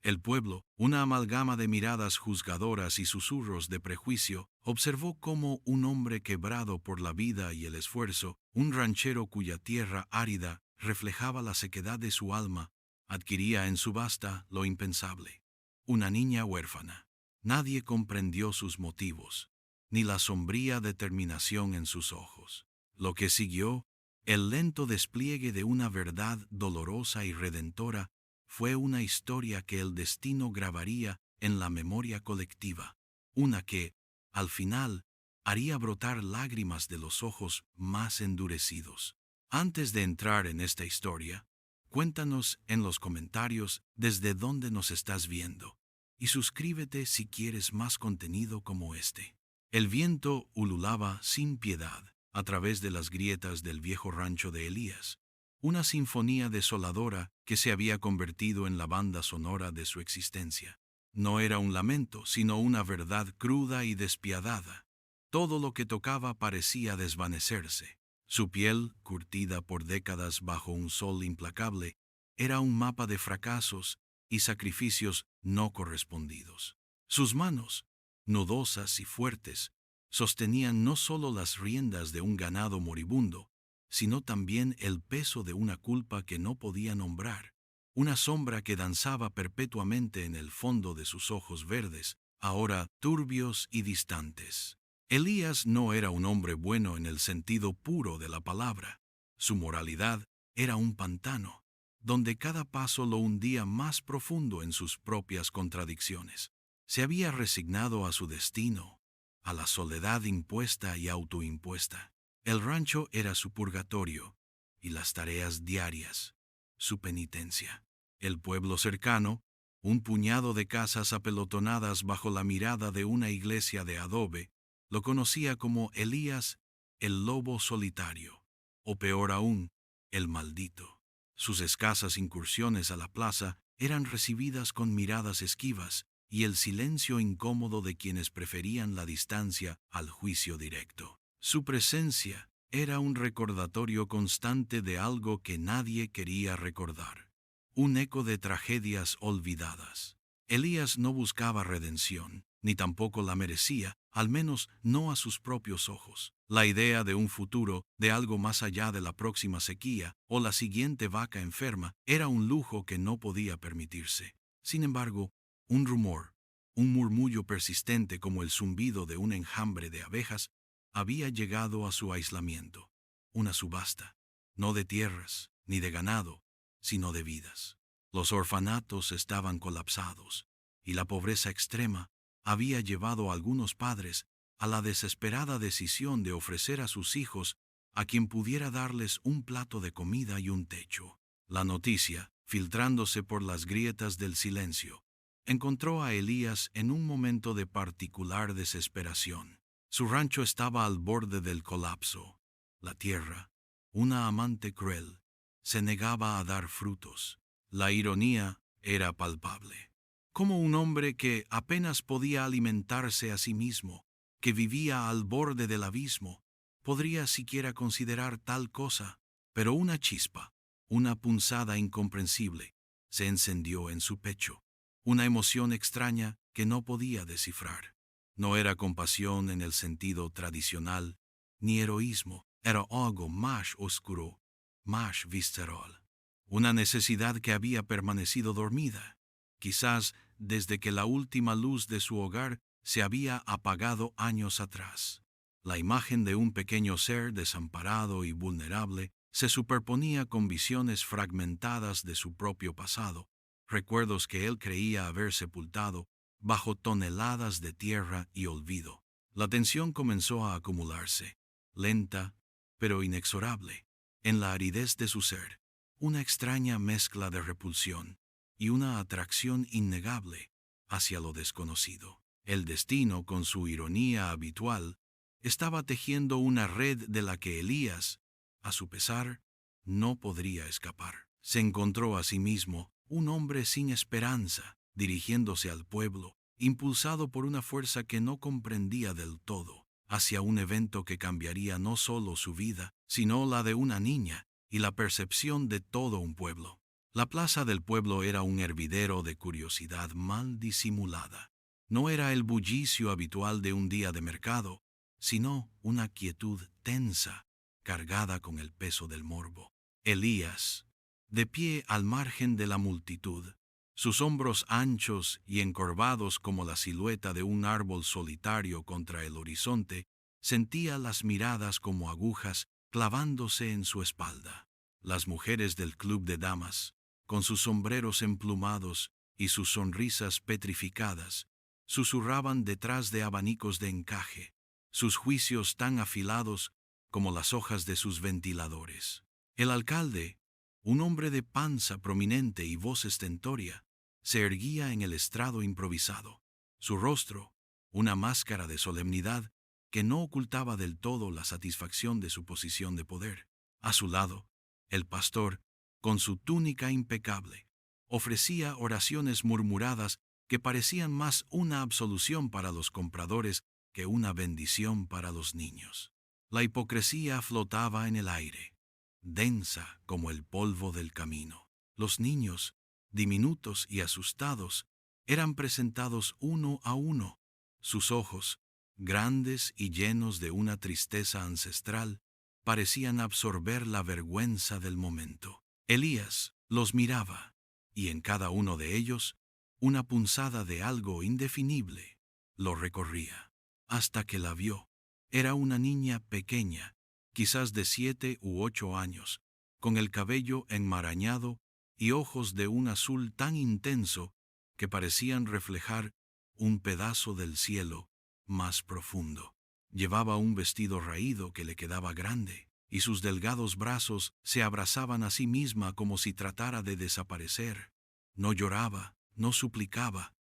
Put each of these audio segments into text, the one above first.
El pueblo, una amalgama de miradas juzgadoras y susurros de prejuicio, observó cómo un hombre quebrado por la vida y el esfuerzo, un ranchero cuya tierra árida reflejaba la sequedad de su alma, adquiría en subasta lo impensable: una niña huérfana. Nadie comprendió sus motivos, ni la sombría determinación en sus ojos. Lo que siguió, el lento despliegue de una verdad dolorosa y redentora, fue una historia que el destino grabaría en la memoria colectiva, una que, al final, haría brotar lágrimas de los ojos más endurecidos. Antes de entrar en esta historia, cuéntanos en los comentarios desde dónde nos estás viendo, y suscríbete si quieres más contenido como este. El viento ululaba sin piedad a través de las grietas del viejo rancho de Elías, una sinfonía desoladora que se había convertido en la banda sonora de su existencia. No era un lamento, sino una verdad cruda y despiadada. Todo lo que tocaba parecía desvanecerse. Su piel, curtida por décadas bajo un sol implacable, era un mapa de fracasos y sacrificios no correspondidos. Sus manos, nudosas y fuertes, sostenían no solo las riendas de un ganado moribundo, sino también el peso de una culpa que no podía nombrar, una sombra que danzaba perpetuamente en el fondo de sus ojos verdes, ahora turbios y distantes. Elías no era un hombre bueno en el sentido puro de la palabra. Su moralidad era un pantano, donde cada paso lo hundía más profundo en sus propias contradicciones. Se había resignado a su destino, a la soledad impuesta y autoimpuesta. El rancho era su purgatorio, y las tareas diarias, su penitencia. El pueblo cercano, un puñado de casas apelotonadas bajo la mirada de una iglesia de adobe, lo conocía como Elías, el lobo solitario, o peor aún, el maldito. Sus escasas incursiones a la plaza eran recibidas con miradas esquivas y el silencio incómodo de quienes preferían la distancia al juicio directo. Su presencia era un recordatorio constante de algo que nadie quería recordar, un eco de tragedias olvidadas. Elías no buscaba redención, ni tampoco la merecía, al menos no a sus propios ojos. La idea de un futuro, de algo más allá de la próxima sequía o la siguiente vaca enferma, era un lujo que no podía permitirse. Sin embargo, un rumor, un murmullo persistente como el zumbido de un enjambre de abejas, había llegado a su aislamiento. Una subasta, no de tierras ni de ganado, sino de vidas. Los orfanatos estaban colapsados, y la pobreza extrema había llevado a algunos padres a la desesperada decisión de ofrecer a sus hijos a quien pudiera darles un plato de comida y un techo. La noticia, filtrándose por las grietas del silencio, encontró a Elías en un momento de particular desesperación. Su rancho estaba al borde del colapso. La tierra, una amante cruel, se negaba a dar frutos. La ironía era palpable. Como un hombre que apenas podía alimentarse a sí mismo, que vivía al borde del abismo, podría siquiera considerar tal cosa, pero una chispa, una punzada incomprensible, se encendió en su pecho, una emoción extraña que no podía descifrar. No era compasión en el sentido tradicional, ni heroísmo, era algo más oscuro, más visceral. Una necesidad que había permanecido dormida, quizás desde que la última luz de su hogar se había apagado años atrás. La imagen de un pequeño ser desamparado y vulnerable se superponía con visiones fragmentadas de su propio pasado, recuerdos que él creía haber sepultado bajo toneladas de tierra y olvido. La tensión comenzó a acumularse, lenta, pero inexorable, en la aridez de su ser, una extraña mezcla de repulsión y una atracción innegable hacia lo desconocido. El destino, con su ironía habitual, estaba tejiendo una red de la que Elías, a su pesar, no podría escapar. Se encontró a sí mismo, un hombre sin esperanza, dirigiéndose al pueblo, impulsado por una fuerza que no comprendía del todo, hacia un evento que cambiaría no solo su vida, sino la de una niña y la percepción de todo un pueblo. La plaza del pueblo era un hervidero de curiosidad mal disimulada. No era el bullicio habitual de un día de mercado, sino una quietud tensa, cargada con el peso del morbo. Elías, de pie al margen de la multitud, sus hombros anchos y encorvados como la silueta de un árbol solitario contra el horizonte, sentía las miradas como agujas clavándose en su espalda. Las mujeres del club de damas, con sus sombreros emplumados y sus sonrisas petrificadas, susurraban detrás de abanicos de encaje, sus juicios tan afilados como las hojas de sus ventiladores. El alcalde, un hombre de panza prominente y voz estentórea, se erguía en el estrado improvisado. Su rostro, una máscara de solemnidad que no ocultaba del todo la satisfacción de su posición de poder. A su lado, el pastor, con su túnica impecable, ofrecía oraciones murmuradas que parecían más una absolución para los compradores que una bendición para los niños. La hipocresía flotaba en el aire, densa como el polvo del camino. Los niños, diminutos y asustados, eran presentados uno a uno. Sus ojos, grandes y llenos de una tristeza ancestral, parecían absorber la vergüenza del momento. Elías los miraba, y en cada uno de ellos, una punzada de algo indefinible lo recorría, hasta que la vio. Era una niña pequeña, quizás de 7 u 8 años, con el cabello enmarañado y ojos de un azul tan intenso que parecían reflejar un pedazo del cielo más profundo. Llevaba un vestido raído que le quedaba grande, y sus delgados brazos se abrazaban a sí misma como si tratara de desaparecer. No lloraba, no suplicaba,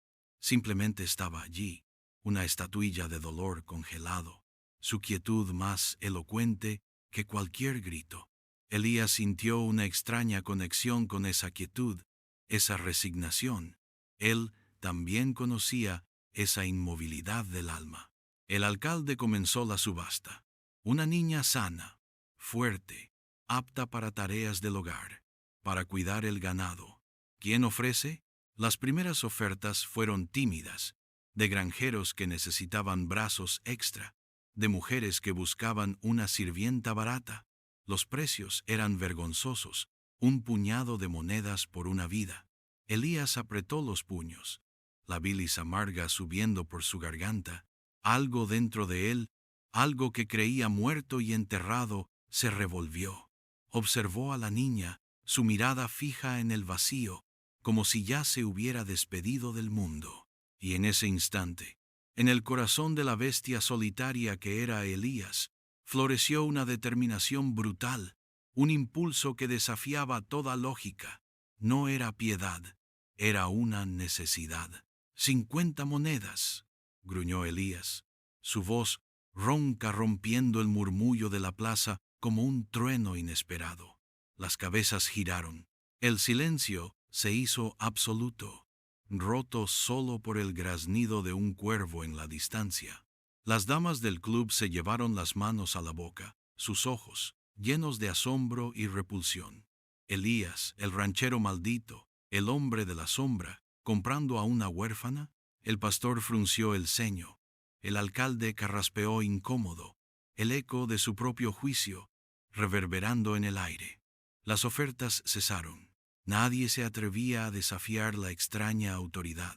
simplemente estaba allí, una estatuilla de dolor congelado, su quietud más elocuente que cualquier grito. Elías sintió una extraña conexión con esa quietud, esa resignación. Él también conocía esa inmovilidad del alma. El alcalde comenzó la subasta. Una niña sana, fuerte, apta para tareas del hogar, para cuidar el ganado. ¿Quién ofrece? Las primeras ofertas fueron tímidas, de granjeros que necesitaban brazos extra, de mujeres que buscaban una sirvienta barata. Los precios eran vergonzosos, un puñado de monedas por una vida. Elías apretó los puños, la bilis amarga subiendo por su garganta. Algo dentro de él, algo que creía muerto y enterrado, se revolvió. Observó a la niña, su mirada fija en el vacío, como si ya se hubiera despedido del mundo. Y en ese instante, en el corazón de la bestia solitaria que era Elías, floreció una determinación brutal, un impulso que desafiaba toda lógica. No era piedad, era una necesidad. 50 monedas, gruñó Elías, su voz ronca rompiendo el murmullo de la plaza como un trueno inesperado. Las cabezas giraron. El silencio se hizo absoluto, roto solo por el graznido de un cuervo en la distancia. Las damas del club se llevaron las manos a la boca, sus ojos llenos de asombro y repulsión. Elías, el ranchero maldito, el hombre de la sombra, comprando a una huérfana. El pastor frunció el ceño. El alcalde carraspeó incómodo, el eco de su propio juicio, reverberando en el aire. Las ofertas cesaron. Nadie se atrevía a desafiar la extraña autoridad,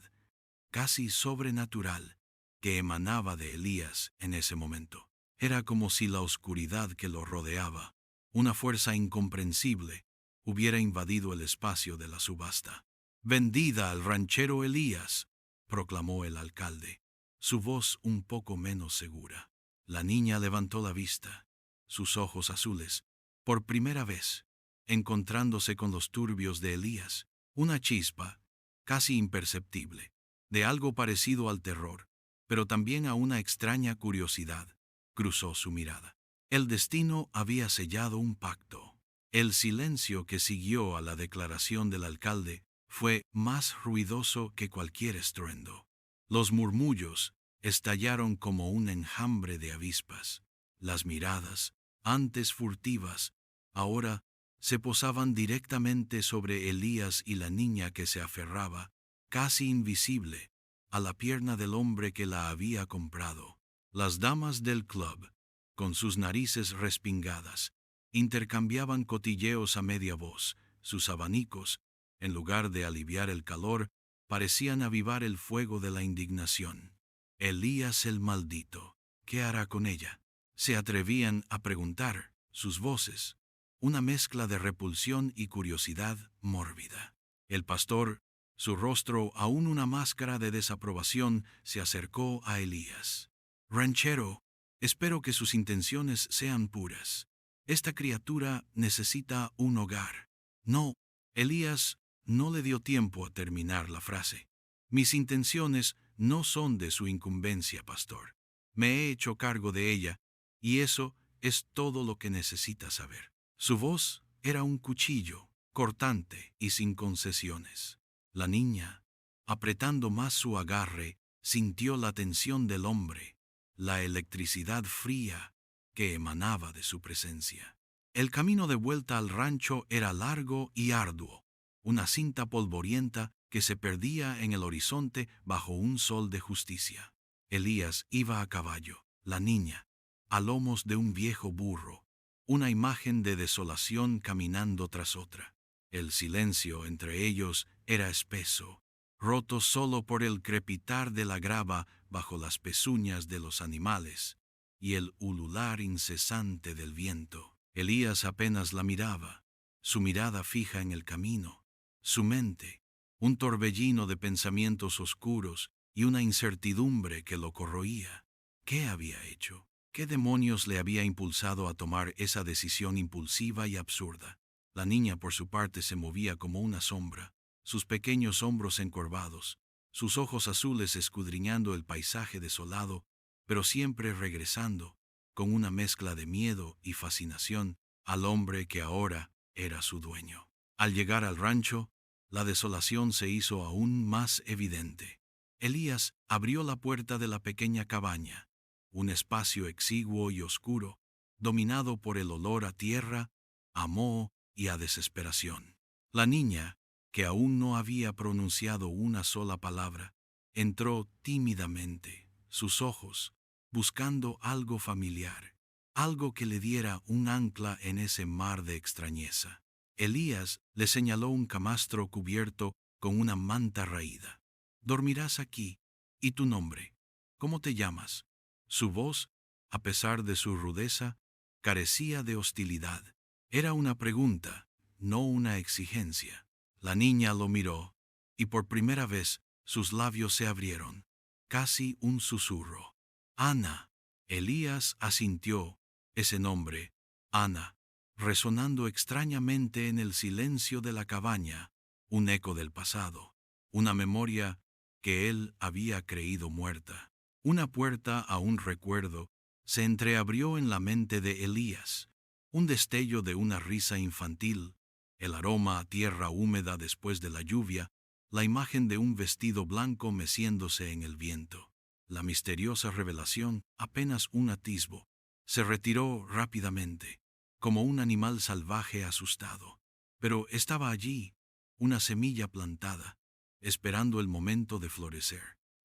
casi sobrenatural, que emanaba de Elías en ese momento. Era como si la oscuridad que lo rodeaba, una fuerza incomprensible, hubiera invadido el espacio de la subasta. «Vendida al ranchero Elías», proclamó el alcalde, su voz un poco menos segura. La niña levantó la vista, sus ojos azules, por primera vez, encontrándose con los turbios de Elías, una chispa, casi imperceptible, de algo parecido al terror, pero también a una extraña curiosidad, cruzó su mirada. El destino había sellado un pacto. El silencio que siguió a la declaración del alcalde fue más ruidoso que cualquier estruendo. Los murmullos estallaron como un enjambre de avispas. Las miradas, antes furtivas, ahora se posaban directamente sobre Elías y la niña que se aferraba, casi invisible, a la pierna del hombre que la había comprado. Las damas del club, con sus narices respingadas, intercambiaban cotilleos a media voz. Sus abanicos, en lugar de aliviar el calor, parecían avivar el fuego de la indignación. Elías el maldito, ¿qué hará con ella? Se atrevían a preguntar, sus voces, una mezcla de repulsión y curiosidad mórbida. El pastor, su rostro aún una máscara de desaprobación, se acercó a Elías. Ranchero, espero que sus intenciones sean puras. Esta criatura necesita un hogar. No, Elías no le dio tiempo a terminar la frase. Mis intenciones no son de su incumbencia, pastor. Me he hecho cargo de ella, y eso es todo lo que necesita saber. Su voz era un cuchillo, cortante y sin concesiones. La niña, apretando más su agarre, sintió la tensión del hombre, la electricidad fría que emanaba de su presencia. El camino de vuelta al rancho era largo y arduo, una cinta polvorienta que se perdía en el horizonte bajo un sol de justicia. Elías iba a caballo, la niña, a lomos de un viejo burro, una imagen de desolación caminando tras otra. El silencio entre ellos era espeso, roto solo por el crepitar de la grava bajo las pezuñas de los animales y el ulular incesante del viento. Elías apenas la miraba, su mirada fija en el camino, su mente, un torbellino de pensamientos oscuros y una incertidumbre que lo corroía. ¿Qué había hecho? ¿Qué demonios le había impulsado a tomar esa decisión impulsiva y absurda? La niña, por su parte, se movía como una sombra, sus pequeños hombros encorvados, sus ojos azules escudriñando el paisaje desolado, pero siempre regresando, con una mezcla de miedo y fascinación, al hombre que ahora era su dueño. Al llegar al rancho, la desolación se hizo aún más evidente. Elías abrió la puerta de la pequeña cabaña, un espacio exiguo y oscuro, dominado por el olor a tierra, a moho y a desesperación. La niña, que aún no había pronunciado una sola palabra, entró tímidamente, sus ojos, buscando algo familiar, algo que le diera un ancla en ese mar de extrañeza. Elías le señaló un camastro cubierto con una manta raída. Dormirás aquí. ¿Y tu nombre? ¿Cómo te llamas? Su voz, a pesar de su rudeza, carecía de hostilidad. Era una pregunta, no una exigencia. La niña lo miró, y por primera vez sus labios se abrieron, casi un susurro. Ana. Elías asintió, ese nombre, Ana, resonando extrañamente en el silencio de la cabaña, un eco del pasado, una memoria que él había creído muerta. Una puerta a un recuerdo se entreabrió en la mente de Elías, un destello de una risa infantil, el aroma a tierra húmeda después de la lluvia, la imagen de un vestido blanco meciéndose en el viento. La misteriosa revelación, apenas un atisbo, se retiró rápidamente, como un animal salvaje asustado. Pero estaba allí, una semilla plantada, esperando el momento de florecer.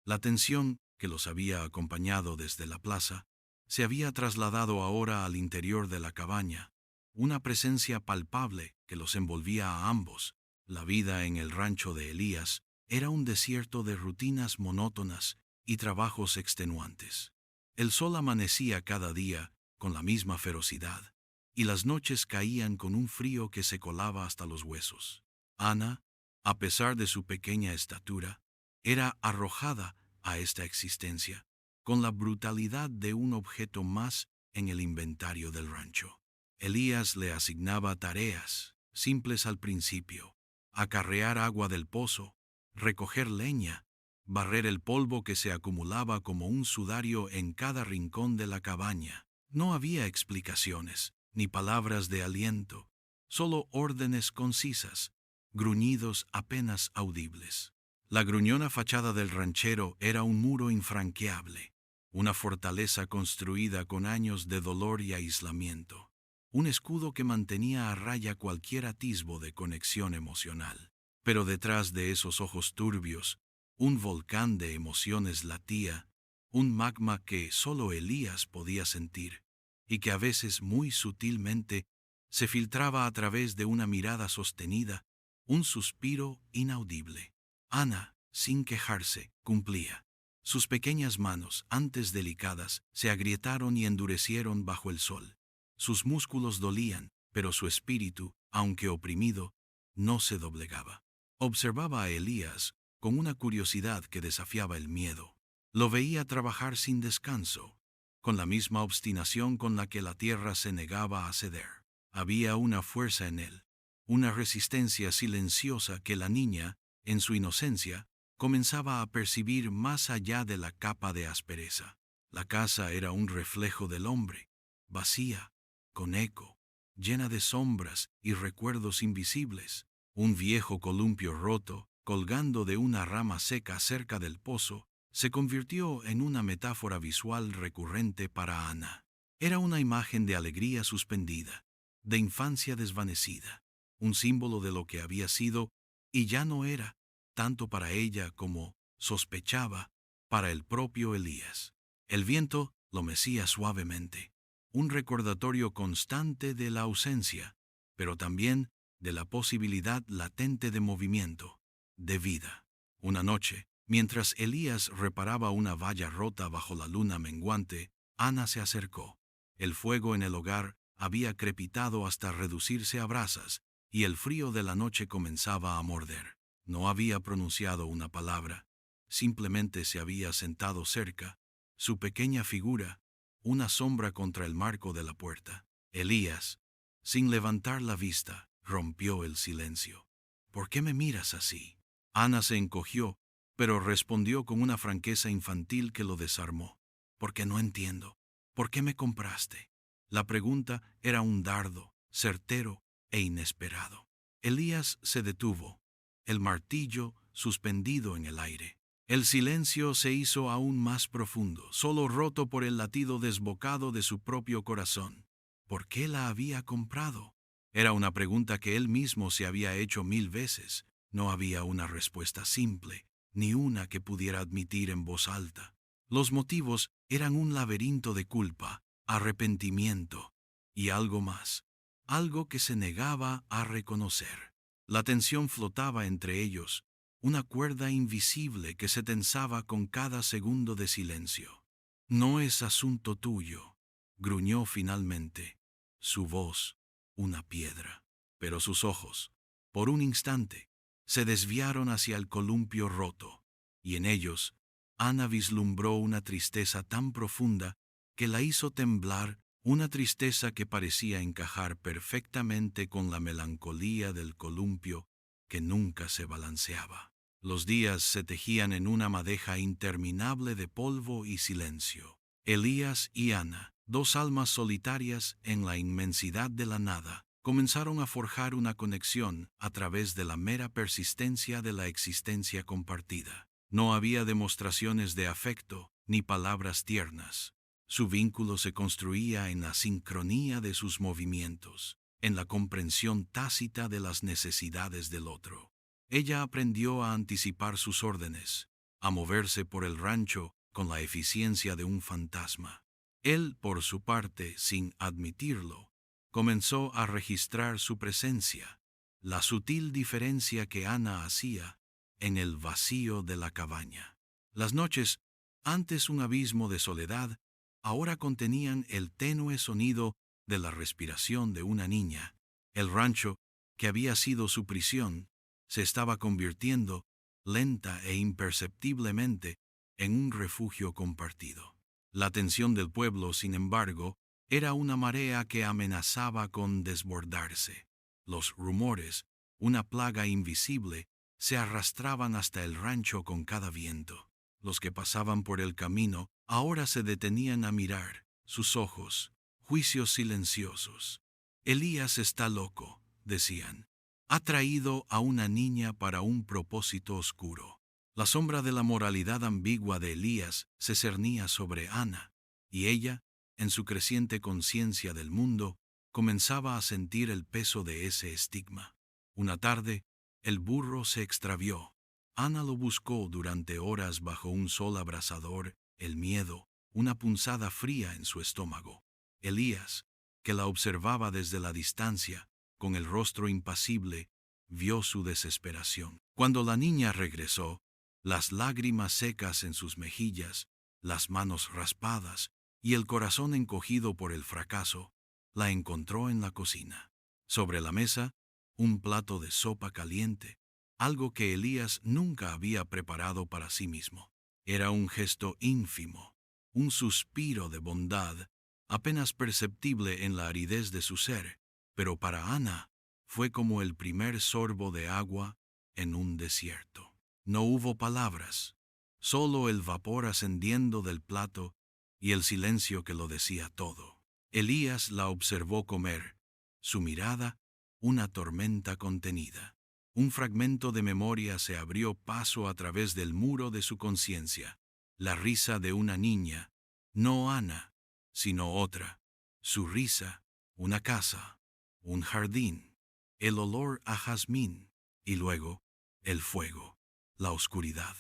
La tensión que los había acompañado desde la plaza se había trasladado ahora al interior de la cabaña, una presencia palpable que los envolvía a ambos. La vida en el rancho de Elías era un desierto de rutinas monótonas y trabajos extenuantes. El sol amanecía cada día con la misma ferocidad, y las noches caían con un frío que se colaba hasta los huesos. Ana, a pesar de su pequeña estatura, era arrojada a esta existencia, con la brutalidad de un objeto más en el inventario del rancho. Elías le asignaba tareas, simples al principio: acarrear agua del pozo, recoger leña, barrer el polvo que se acumulaba como un sudario en cada rincón de la cabaña. No había explicaciones, ni palabras de aliento, solo órdenes concisas, gruñidos apenas audibles. La gruñona fachada del ranchero era un muro infranqueable, una fortaleza construida con años de dolor y aislamiento. un escudo que mantenía a raya cualquier atisbo de conexión emocional. Pero detrás de esos ojos turbios, un volcán de emociones latía, un magma que solo Elías podía sentir, y que a veces muy sutilmente se filtraba a través de una mirada sostenida, un suspiro inaudible. Ana, sin quejarse, cumplía. Sus pequeñas manos, antes delicadas, se agrietaron y endurecieron bajo el sol. Sus músculos dolían, pero su espíritu, aunque oprimido, no se doblegaba. Observaba a Elías con una curiosidad que desafiaba el miedo. Lo veía trabajar sin descanso, con la misma obstinación con la que la tierra se negaba a ceder. Había una fuerza en él, una resistencia silenciosa que la niña, en su inocencia, comenzaba a percibir más allá de la capa de aspereza. La casa era un reflejo del hombre, vacía, con eco, llena de sombras y recuerdos invisibles. Un viejo columpio roto, colgando de una rama seca cerca del pozo, se convirtió en una metáfora visual recurrente para Ana. Era una imagen de alegría suspendida, de infancia desvanecida, un símbolo de lo que había sido y ya no era, tanto para ella como, sospechaba, para el propio Elías. El viento lo mecía suavemente, un recordatorio constante de la ausencia, pero también de la posibilidad latente de movimiento, de vida. Una noche, mientras Elías reparaba una valla rota bajo la luna menguante, Ana se acercó. El fuego en el hogar había crepitado hasta reducirse a brasas, y el frío de la noche comenzaba a morder. No había pronunciado una palabra, simplemente se había sentado cerca, su pequeña figura, una sombra contra el marco de la puerta. Elías, sin levantar la vista, rompió el silencio. ¿Por qué me miras así? Ana se encogió, pero respondió con una franqueza infantil que lo desarmó. Porque no entiendo. ¿Por qué me compraste? La pregunta era un dardo, certero e inesperado. Elías se detuvo, el martillo suspendido en el aire. El silencio se hizo aún más profundo, solo roto por el latido desbocado de su propio corazón. ¿Por qué la había comprado? Era una pregunta que él mismo se había hecho 1000 veces. No había una respuesta simple, ni una que pudiera admitir en voz alta. Los motivos eran un laberinto de culpa, arrepentimiento y algo más, algo que se negaba a reconocer. La tensión flotaba entre ellos, una cuerda invisible que se tensaba con cada segundo de silencio. No es asunto tuyo, gruñó finalmente, su voz una piedra. Pero sus ojos, por un instante, se desviaron hacia el columpio roto, y en ellos Ana vislumbró una tristeza tan profunda que la hizo temblar, una tristeza que parecía encajar perfectamente con la melancolía del columpio que nunca se balanceaba. Los días se tejían en una madeja interminable de polvo y silencio. Elías y Ana, dos almas solitarias en la inmensidad de la nada, comenzaron a forjar una conexión a través de la mera persistencia de la existencia compartida. No había demostraciones de afecto ni palabras tiernas. Su vínculo se construía en la sincronía de sus movimientos, en la comprensión tácita de las necesidades del otro. Ella aprendió a anticipar sus órdenes, a moverse por el rancho con la eficiencia de un fantasma. Él, por su parte, sin admitirlo, comenzó a registrar su presencia, la sutil diferencia que Ana hacía en el vacío de la cabaña. Las noches, antes un abismo de soledad, ahora contenían el tenue sonido de la respiración de una niña. El rancho, que había sido su prisión, se estaba convirtiendo, lenta e imperceptiblemente, en un refugio compartido. La tensión del pueblo, sin embargo, era una marea que amenazaba con desbordarse. Los rumores, una plaga invisible, se arrastraban hasta el rancho con cada viento. Los que pasaban por el camino ahora se detenían a mirar, sus ojos, juicios silenciosos. Elías está loco, decían. Ha traído a una niña para un propósito oscuro. La sombra de la moralidad ambigua de Elías se cernía sobre Ana, y ella, en su creciente conciencia del mundo, comenzaba a sentir el peso de ese estigma. Una tarde, el burro se extravió. Ana lo buscó durante horas bajo un sol abrasador, el miedo, una punzada fría en su estómago. Elías, que la observaba desde la distancia, con el rostro impasible, vio su desesperación. Cuando la niña regresó, las lágrimas secas en sus mejillas, las manos raspadas y el corazón encogido por el fracaso, la encontró en la cocina. Sobre la mesa, un plato de sopa caliente, algo que Elías nunca había preparado para sí mismo. Era un gesto ínfimo, un suspiro de bondad, apenas perceptible en la aridez de su ser, pero para Ana fue como el primer sorbo de agua en un desierto. No hubo palabras, solo el vapor ascendiendo del plato y el silencio que lo decía todo. Elías la observó comer, su mirada una tormenta contenida. Un fragmento de memoria se abrió paso a través del muro de su conciencia. La risa de una niña, no Ana, sino otra. Su risa, una casa, un jardín, el olor a jazmín, y luego el fuego, la oscuridad,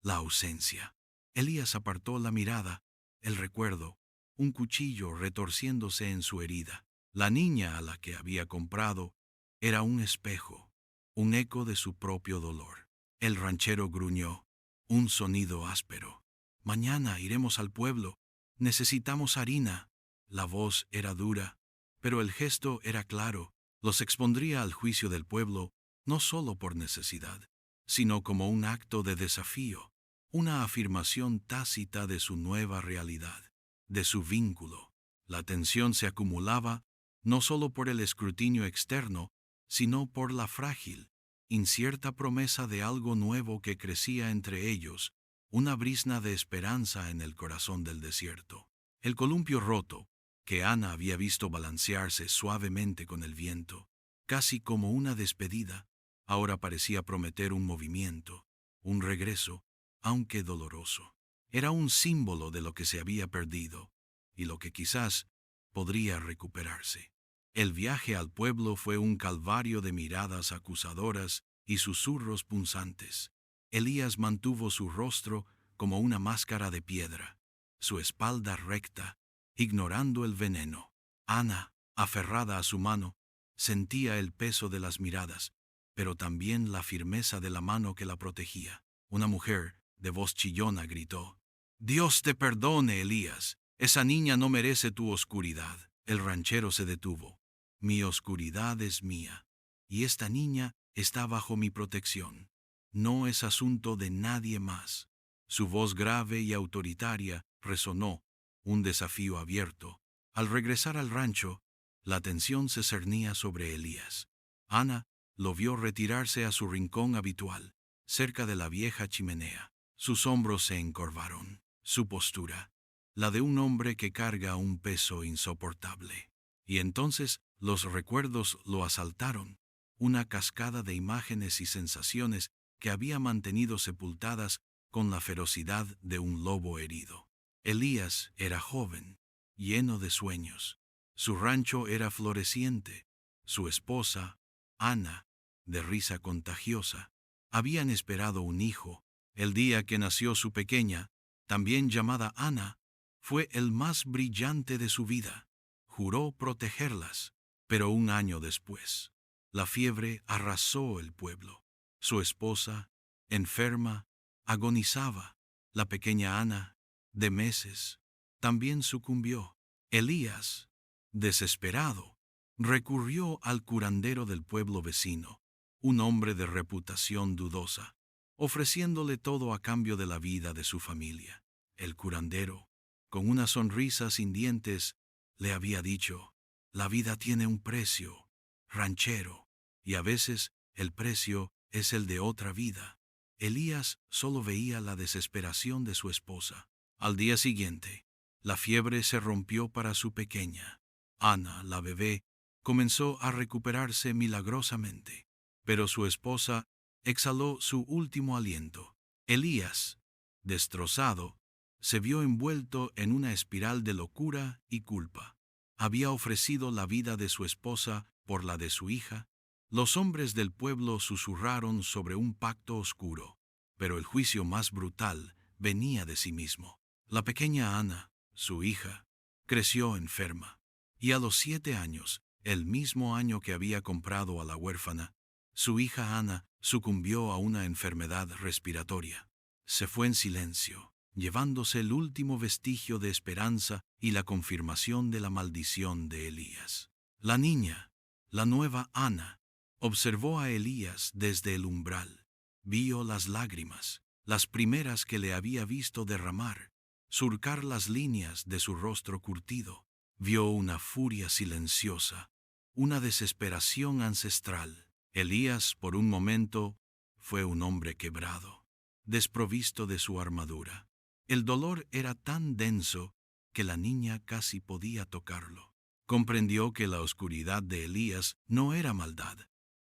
la ausencia. Elías apartó la mirada, el recuerdo, un cuchillo retorciéndose en su herida. La niña a la que había comprado era un espejo, un eco de su propio dolor. El ranchero gruñó, un sonido áspero. Mañana iremos al pueblo, necesitamos harina. La voz era dura, pero el gesto era claro. Los expondría al juicio del pueblo, no solo por necesidad, sino como un acto de desafío, una afirmación tácita de su nueva realidad, de su vínculo. La tensión se acumulaba, no solo por el escrutinio externo, sino por la frágil, incierta promesa de algo nuevo que crecía entre ellos, una brizna de esperanza en el corazón del desierto. El columpio roto, que Ana había visto balancearse suavemente con el viento, casi como una despedida, ahora parecía prometer un movimiento, un regreso, aunque doloroso. Era un símbolo de lo que se había perdido, y lo que quizás podría recuperarse. El viaje al pueblo fue un calvario de miradas acusadoras y susurros punzantes. Elías mantuvo su rostro como una máscara de piedra, su espalda recta, ignorando el veneno. Ana, aferrada a su mano, sentía el peso de las miradas, pero también la firmeza de la mano que la protegía. Una mujer, de voz chillona, gritó: «Dios te perdone, Elías, esa niña no merece tu oscuridad». El ranchero se detuvo. «Mi oscuridad es mía, y esta niña está bajo mi protección. No es asunto de nadie más». Su voz grave y autoritaria resonó, un desafío abierto. Al regresar al rancho, la tensión se cernía sobre Elías. Ana lo vio retirarse a su rincón habitual, cerca de la vieja chimenea. Sus hombros se encorvaron. Su postura, la de un hombre que carga un peso insoportable. Y entonces los recuerdos lo asaltaron, una cascada de imágenes y sensaciones que había mantenido sepultadas con la ferocidad de un lobo herido. Elías era joven, lleno de sueños. Su rancho era floreciente. Su esposa, Ana, de risa contagiosa, habían esperado un hijo. El día que nació su pequeña, también llamada Ana, fue el más brillante de su vida. Juró protegerlas, pero un año después, la fiebre arrasó el pueblo. Su esposa, enferma, agonizaba. La pequeña Ana, de meses, también sucumbió. Elías, desesperado, recurrió al curandero del pueblo vecino, un hombre de reputación dudosa, ofreciéndole todo a cambio de la vida de su familia. El curandero, con una sonrisa sin dientes, le había dicho: «La vida tiene un precio, ranchero, y a veces el precio es el de otra vida». Elías solo veía la desesperación de su esposa. Al día siguiente, la fiebre se rompió para su pequeña. Ana, la bebé, comenzó a recuperarse milagrosamente, pero su esposa exhaló su último aliento. Elías, destrozado, se vio envuelto en una espiral de locura y culpa. había ofrecido la vida de su esposa por la de su hija, los hombres del pueblo susurraron sobre un pacto oscuro, pero el juicio más brutal venía de sí mismo. La pequeña Ana, su hija, creció enferma, y a los 7 años, el mismo año que había comprado a la huérfana, su hija Ana sucumbió a una enfermedad respiratoria. Se fue en silencio, llevándose el último vestigio de esperanza y la confirmación de la maldición de Elías. La niña, la nueva Ana, observó a Elías desde el umbral. Vio las lágrimas, las primeras que le había visto derramar, surcar las líneas de su rostro curtido. Vio una furia silenciosa, una desesperación ancestral. Elías, por un momento, fue un hombre quebrado, desprovisto de su armadura. El dolor era tan denso que la niña casi podía tocarlo. Comprendió que la oscuridad de Elías no era maldad,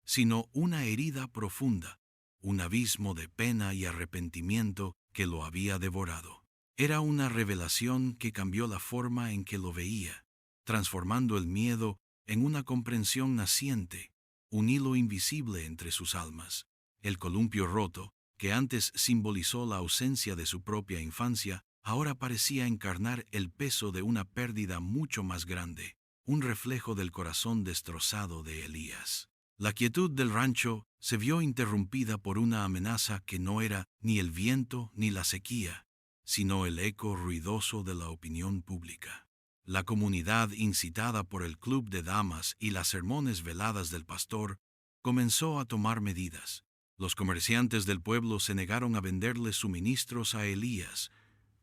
sino una herida profunda, un abismo de pena y arrepentimiento que lo había devorado. Era una revelación que cambió la forma en que lo veía, transformando el miedo en una comprensión naciente, un hilo invisible entre sus almas. El columpio roto, que antes simbolizó la ausencia de su propia infancia, ahora parecía encarnar el peso de una pérdida mucho más grande, un reflejo del corazón destrozado de Elías. La quietud del rancho se vio interrumpida por una amenaza que no era ni el viento ni la sequía, sino el eco ruidoso de la opinión pública. La comunidad, incitada por el club de damas y las sermones veladas del pastor, comenzó a tomar medidas. Los comerciantes del pueblo se negaron a venderle suministros a Elías.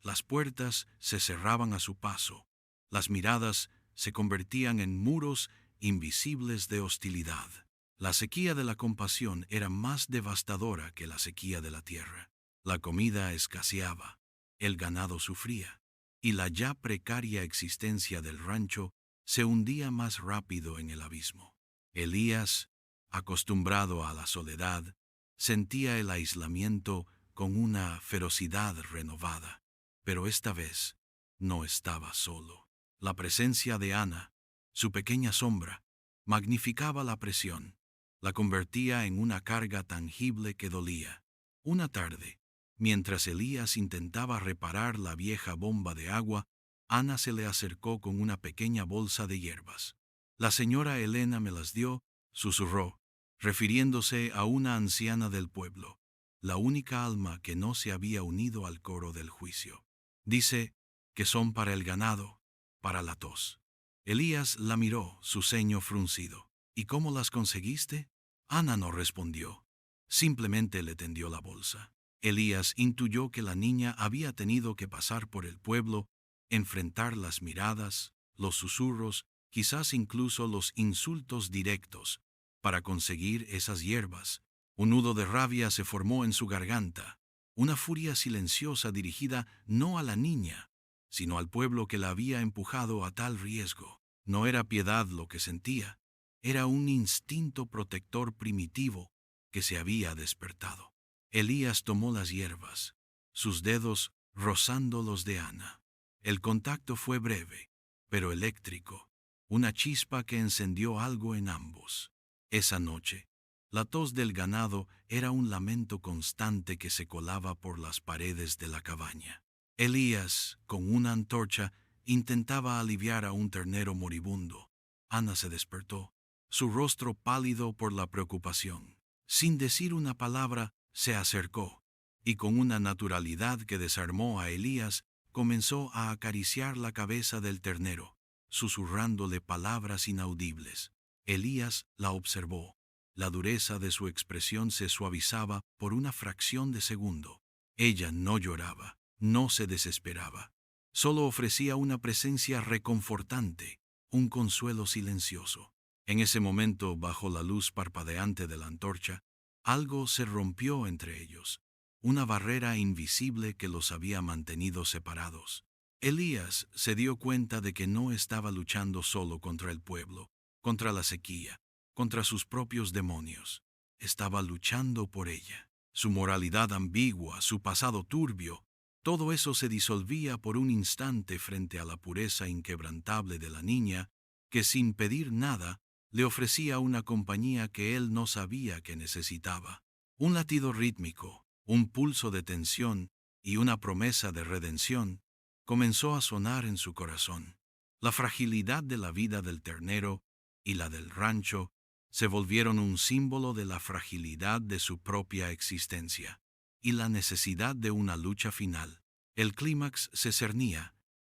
Las puertas se cerraban a su paso. Las miradas se convertían en muros invisibles de hostilidad. La sequía de la compasión era más devastadora que la sequía de la tierra. La comida escaseaba, el ganado sufría, y la ya precaria existencia del rancho se hundía más rápido en el abismo. Elías, acostumbrado a la soledad, sentía el aislamiento con una ferocidad renovada, pero esta vez no estaba solo. La presencia de Ana, su pequeña sombra, magnificaba la presión, la convertía en una carga tangible que dolía. Una tarde, mientras Elías intentaba reparar la vieja bomba de agua, Ana se le acercó con una pequeña bolsa de hierbas. La señora Elena me las dio, susurró, refiriéndose a una anciana del pueblo, la única alma que no se había unido al coro del juicio. Dice que son para el ganado, para la tos. Elías la miró, su ceño fruncido. ¿Y cómo las conseguiste? Ana no respondió. Simplemente le tendió la bolsa. Elías intuyó que la niña había tenido que pasar por el pueblo, enfrentar las miradas, los susurros, quizás incluso los insultos directos, para conseguir esas hierbas. Un nudo de rabia se formó en su garganta, una furia silenciosa dirigida no a la niña, sino al pueblo que la había empujado a tal riesgo. No era piedad lo que sentía, era un instinto protector primitivo que se había despertado. Elías tomó las hierbas, sus dedos rozando los de Ana. El contacto fue breve, pero eléctrico, una chispa que encendió algo en ambos. Esa noche, la tos del ganado era un lamento constante que se colaba por las paredes de la cabaña. Elías, con una antorcha, intentaba aliviar a un ternero moribundo. Ana se despertó, su rostro pálido por la preocupación. Sin decir una palabra, se acercó, y con una naturalidad que desarmó a Elías, comenzó a acariciar la cabeza del ternero, susurrándole palabras inaudibles. Elías la observó. La dureza de su expresión se suavizaba por una fracción de segundo. Ella no lloraba, no se desesperaba. Solo ofrecía una presencia reconfortante, un consuelo silencioso. En ese momento, bajo la luz parpadeante de la antorcha, algo se rompió entre ellos, una barrera invisible que los había mantenido separados. Elías se dio cuenta de que no estaba luchando solo contra el pueblo, contra la sequía, contra sus propios demonios. Estaba luchando por ella. Su moralidad ambigua, su pasado turbio, todo eso se disolvía por un instante frente a la pureza inquebrantable de la niña que sin pedir nada le ofrecía una compañía que él no sabía que necesitaba. Un latido rítmico, un pulso de tensión y una promesa de redención comenzó a sonar en su corazón. La fragilidad de la vida del ternero y la del rancho se volvieron un símbolo de la fragilidad de su propia existencia y la necesidad de una lucha final. El clímax se cernía,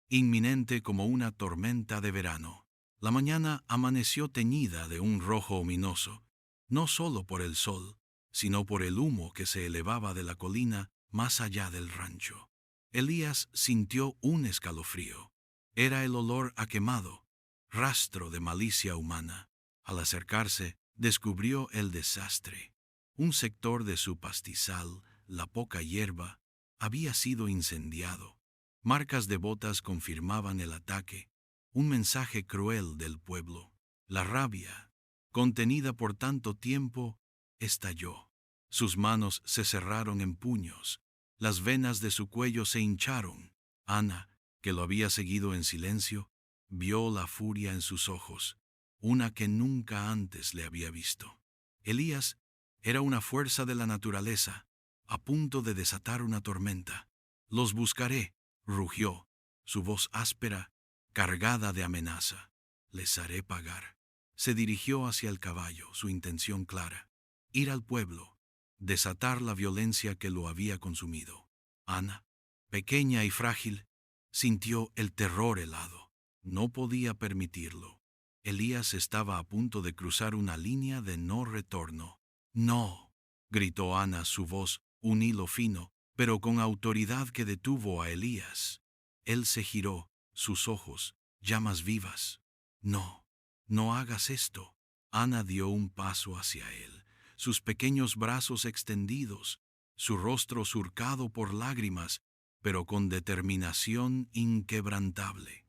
inminente como una tormenta de verano. La mañana amaneció teñida de un rojo ominoso, no solo por el sol, sino por el humo que se elevaba de la colina más allá del rancho. Elías sintió un escalofrío. Era el olor a quemado, rastro de malicia humana. Al acercarse, descubrió el desastre. Un sector de su pastizal, la poca hierba, había sido incendiado. Marcas de botas confirmaban el ataque, un mensaje cruel del pueblo. La rabia, contenida por tanto tiempo, estalló. Sus manos se cerraron en puños, las venas de su cuello se hincharon. Ana, que lo había seguido en silencio, vio la furia en sus ojos, una que nunca antes le había visto. Elías era una fuerza de la naturaleza, a punto de desatar una tormenta. «Los buscaré», rugió, su voz áspera, cargada de amenaza. «Les haré pagar». Se dirigió hacia el caballo, su intención clara: ir al pueblo, desatar la violencia que lo había consumido. Ana, pequeña y frágil, sintió el terror helado. No podía permitirlo. Elías estaba a punto de cruzar una línea de no retorno. «No», gritó Ana, su voz un hilo fino, pero con autoridad que detuvo a Elías. Él se giró, sus ojos, llamas vivas. «No, no hagas esto». Ana dio un paso hacia él, sus pequeños brazos extendidos, su rostro surcado por lágrimas, pero con determinación inquebrantable.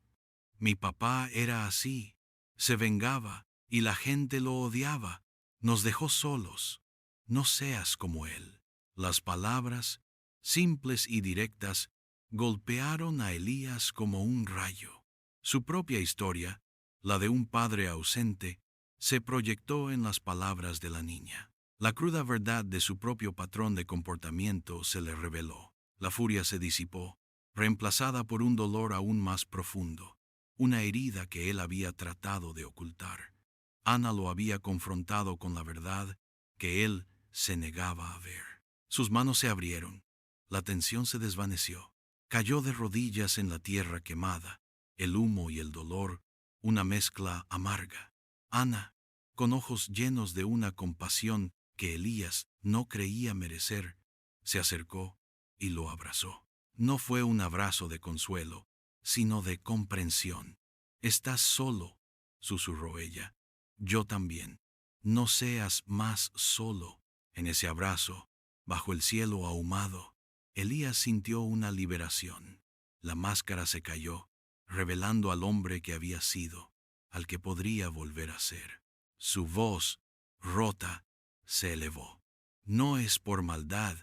«Mi papá era así. Se vengaba y la gente lo odiaba. Nos dejó solos. No seas como él». Las palabras, simples y directas, golpearon a Elías como un rayo. Su propia historia, la de un padre ausente, se proyectó en las palabras de la niña. La cruda verdad de su propio patrón de comportamiento se le reveló. La furia se disipó, reemplazada por un dolor aún más profundo, una herida que él había tratado de ocultar. Ana lo había confrontado con la verdad que él se negaba a ver. Sus manos se abrieron, la tensión se desvaneció, cayó de rodillas en la tierra quemada, el humo y el dolor, una mezcla amarga. Ana, con ojos llenos de una compasión que Elías no creía merecer, se acercó y lo abrazó. No fue un abrazo de consuelo, sino de comprensión. «Estás solo», susurró ella. «Yo también. No seas más solo». En ese abrazo, bajo el cielo ahumado, Elías sintió una liberación. La máscara se cayó, revelando al hombre que había sido, al que podría volver a ser. Su voz, rota, se elevó. «No es por maldad,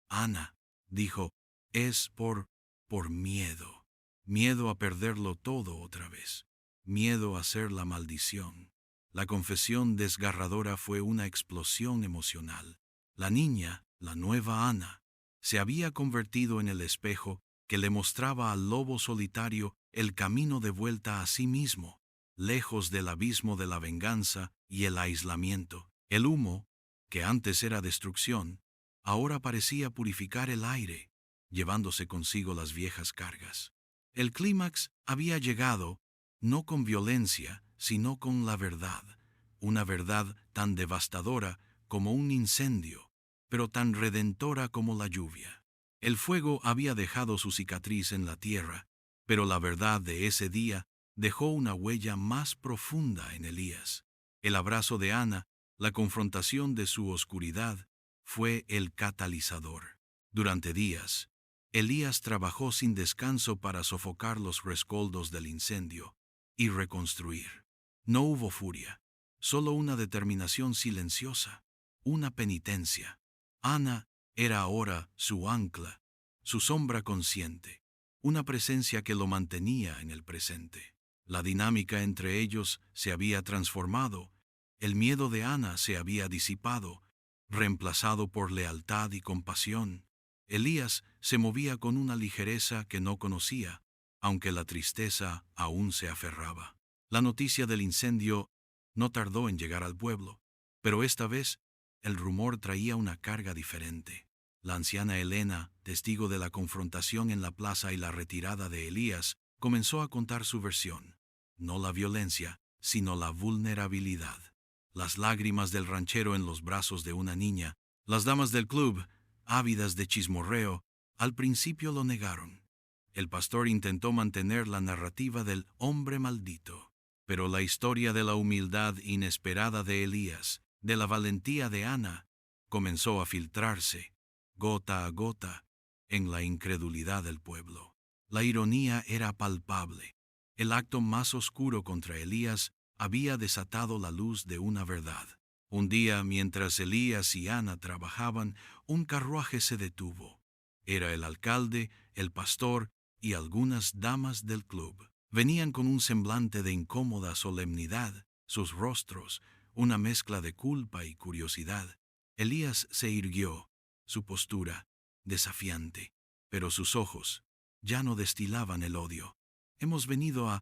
Ana», dijo, «es por miedo. Miedo a perderlo todo otra vez. Miedo a ser la maldición». La confesión desgarradora fue una explosión emocional. La niña, la nueva Ana, se había convertido en el espejo que le mostraba al lobo solitario el camino de vuelta a sí mismo, lejos del abismo de la venganza y el aislamiento. El humo, que antes era destrucción, ahora parecía purificar el aire, llevándose consigo las viejas cargas. El clímax había llegado, no con violencia, sino con la verdad, una verdad tan devastadora como un incendio, pero tan redentora como la lluvia. El fuego había dejado su cicatriz en la tierra, pero la verdad de ese día dejó una huella más profunda en Elías. El abrazo de Ana, la confrontación de su oscuridad, fue el catalizador. Durante días, Elías trabajó sin descanso para sofocar los rescoldos del incendio y reconstruir. No hubo furia, solo una determinación silenciosa, una penitencia. Ana era ahora su ancla, su sombra consciente, una presencia que lo mantenía en el presente. La dinámica entre ellos se había transformado. El miedo de Ana se había disipado, reemplazado por lealtad y compasión. Elías se movía con una ligereza que no conocía, aunque la tristeza aún se aferraba. La noticia del incendio no tardó en llegar al pueblo, pero esta vez el rumor traía una carga diferente. La anciana Helena, testigo de la confrontación en la plaza y la retirada de Elías, comenzó a contar su versión. No la violencia, sino la vulnerabilidad. Las lágrimas del ranchero en los brazos de una niña. Las damas del club, ávidas de chismorreo, al principio lo negaron. El pastor intentó mantener la narrativa del hombre maldito, pero la historia de la humildad inesperada de Elías, de la valentía de Ana, comenzó a filtrarse, gota a gota, en la incredulidad del pueblo. La ironía era palpable. El acto más oscuro contra Elías había desatado la luz de una verdad. Un día, mientras Elías y Ana trabajaban, un carruaje se detuvo. Era el alcalde, el pastor y algunas damas del club. Venían con un semblante de incómoda solemnidad, sus rostros, una mezcla de culpa y curiosidad. Elías se irguió, su postura desafiante, pero sus ojos ya no destilaban el odio. Hemos venido a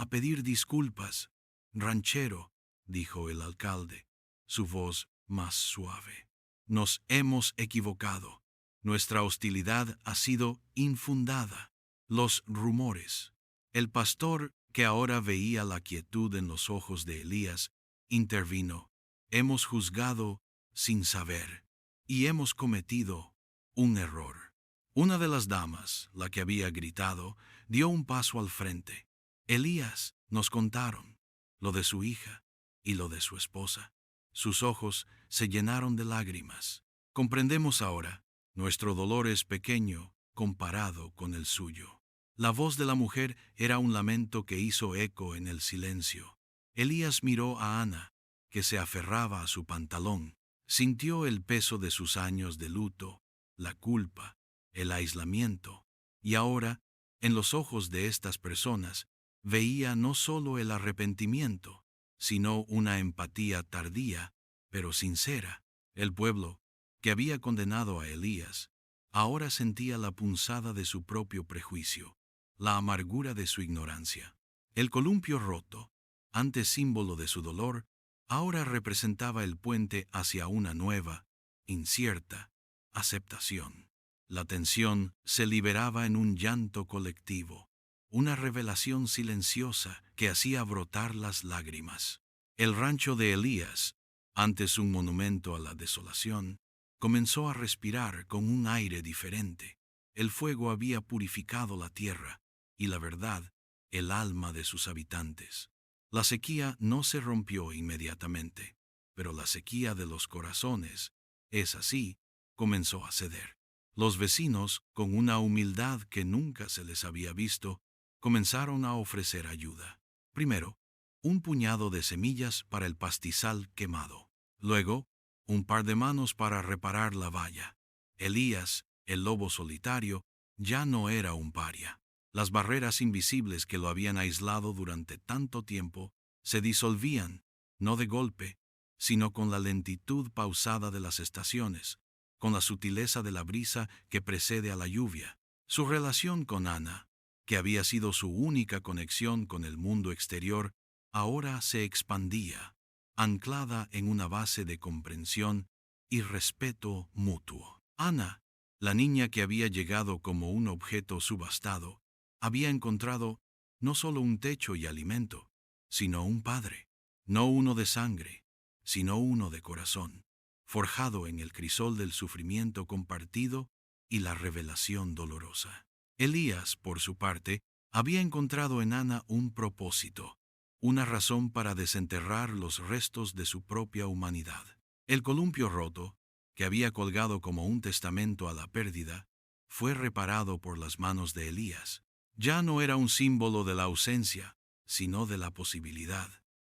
pedir disculpas, ranchero, dijo el alcalde, su voz más suave. Nos hemos equivocado. Nuestra hostilidad ha sido infundada. Los rumores. El pastor, que ahora veía la quietud en los ojos de Elías, intervino. Hemos juzgado sin saber, y hemos cometido un error. Una de las damas, la que había gritado, dio un paso al frente. Elías, nos contaron, lo de su hija y lo de su esposa. Sus ojos se llenaron de lágrimas. Comprendemos ahora, nuestro dolor es pequeño comparado con el suyo. La voz de la mujer era un lamento que hizo eco en el silencio. Elías miró a Ana, que se aferraba a su pantalón. Sintió el peso de sus años de luto, la culpa, el aislamiento, y ahora, en los ojos de estas personas, veía no solo el arrepentimiento, sino una empatía tardía, pero sincera. El pueblo, que había condenado a Elías, ahora sentía la punzada de su propio prejuicio, la amargura de su ignorancia. El columpio roto, antes símbolo de su dolor, ahora representaba el puente hacia una nueva, incierta, aceptación. La tensión se liberaba en un llanto colectivo, una revelación silenciosa que hacía brotar las lágrimas. El rancho de Elías, antes un monumento a la desolación, comenzó a respirar con un aire diferente. El fuego había purificado la tierra y la verdad, el alma de sus habitantes. La sequía no se rompió inmediatamente, pero la sequía de los corazones, es así, comenzó a ceder. Los vecinos, con una humildad que nunca se les había visto, comenzaron a ofrecer ayuda. Primero, un puñado de semillas para el pastizal quemado. Luego, un par de manos para reparar la valla. Elías, el lobo solitario, ya no era un paria. Las barreras invisibles que lo habían aislado durante tanto tiempo se disolvían, no de golpe, sino con la lentitud pausada de las estaciones, con la sutileza de la brisa que precede a la lluvia. Su relación con Ana, que había sido su única conexión con el mundo exterior, ahora se expandía, anclada en una base de comprensión y respeto mutuo. Ana, la niña que había llegado como un objeto subastado, había encontrado no solo un techo y alimento, sino un padre, no uno de sangre, sino uno de corazón, forjado en el crisol del sufrimiento compartido y la revelación dolorosa. Elías, por su parte, había encontrado en Ana un propósito, una razón para desenterrar los restos de su propia humanidad. El columpio roto, que había colgado como un testamento a la pérdida, fue reparado por las manos de Elías. Ya no era un símbolo de la ausencia, sino de la posibilidad.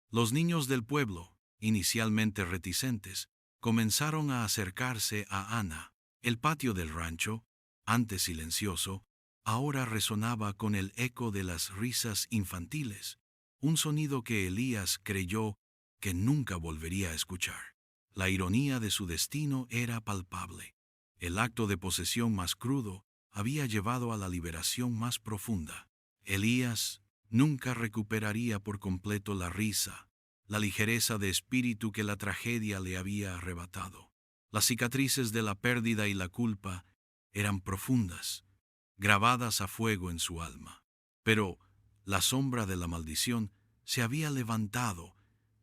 Los niños del pueblo, inicialmente reticentes, comenzaron a acercarse a Ana. El patio del rancho, antes silencioso, ahora resonaba con el eco de las risas infantiles, un sonido que Elías creyó que nunca volvería a escuchar. La ironía de su destino era palpable. El acto de posesión más crudo había llevado a la liberación más profunda. Elías nunca recuperaría por completo la risa, la ligereza de espíritu que la tragedia le había arrebatado. Las cicatrices de la pérdida y la culpa eran profundas, grabadas a fuego en su alma. Pero la sombra de la maldición se había levantado,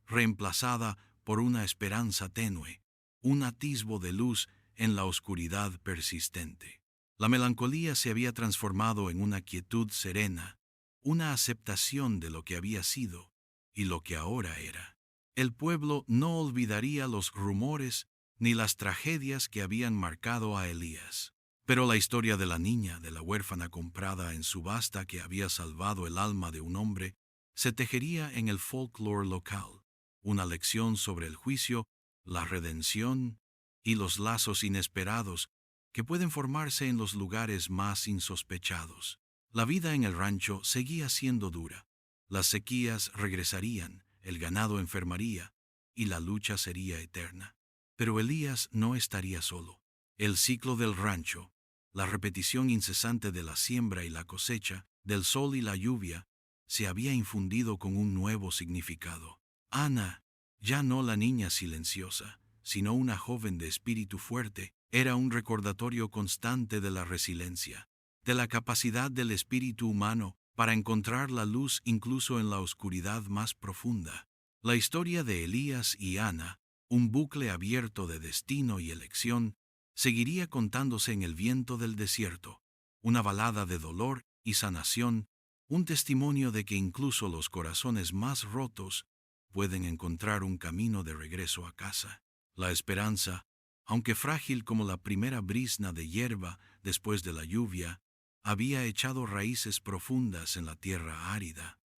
reemplazada por una esperanza tenue, un atisbo de luz en la oscuridad persistente. La melancolía se había transformado en una quietud serena, una aceptación de lo que había sido y lo que ahora era. El pueblo no olvidaría los rumores ni las tragedias que habían marcado a Elías. Pero la historia de la niña, de la huérfana comprada en subasta que había salvado el alma de un hombre, se tejería en el folclore local, una lección sobre el juicio, la redención y los lazos inesperados que pueden formarse en los lugares más insospechados. La vida en el rancho seguía siendo dura. Las sequías regresarían, el ganado enfermaría y la lucha sería eterna. Pero Elías no estaría solo. El ciclo del rancho, la repetición incesante de la siembra y la cosecha, del sol y la lluvia, se había infundido con un nuevo significado. Ana, ya no la niña silenciosa, sino una joven de espíritu fuerte, era un recordatorio constante de la resiliencia, de la capacidad del espíritu humano para encontrar la luz incluso en la oscuridad más profunda. La historia de Elías y Ana, un bucle abierto de destino y elección, seguiría contándose en el viento del desierto, una balada de dolor y sanación, un testimonio de que incluso los corazones más rotos pueden encontrar un camino de regreso a casa. La esperanza, aunque frágil como la primera brizna de hierba después de la lluvia, había echado raíces profundas en la tierra árida.